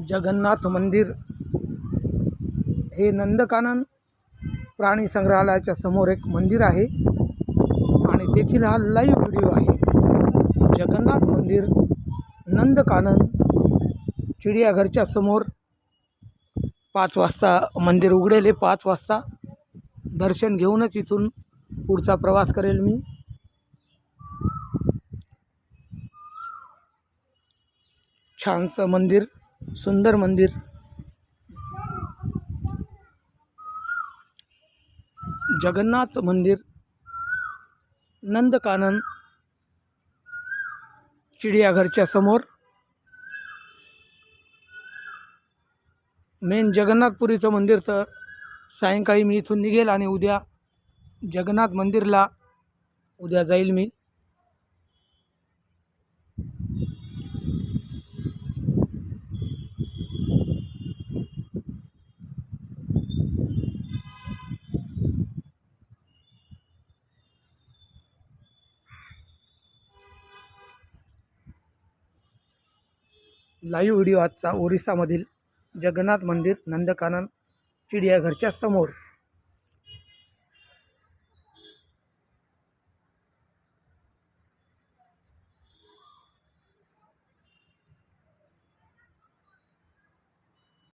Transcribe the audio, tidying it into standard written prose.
जगन्नाथ मंदिर हे नंदकानन प्राणी संग्रहालयाच्या समोर एक मंदिर आहे आणि तेथील हा लाईव्ह व्हिडिओ आहे। जगन्नाथ मंदिर नंदकानन चिडियाघरच्या समोर 5 वाजता मंदिर उघडेल आहे। 5 वाजता दर्शन घेऊनच इथून पुढचा प्रवास करेल मी। छानसं मंदिर, सुंदर मंदिर, जगन्नाथ मंदिर नंदकानन चिडियाघरच्या समोर। मेन जगन्नाथपुरीचं मंदिर तर सायंकाळी मी इथून निघेल आणि उद्या जगन्नाथ मंदिरला जाईल मी। लाईव्ह व्हिडिओ आजचा ओरिसामधील जगन्नाथ मंदिर नंदकानन चिडियाघरच्या समोर।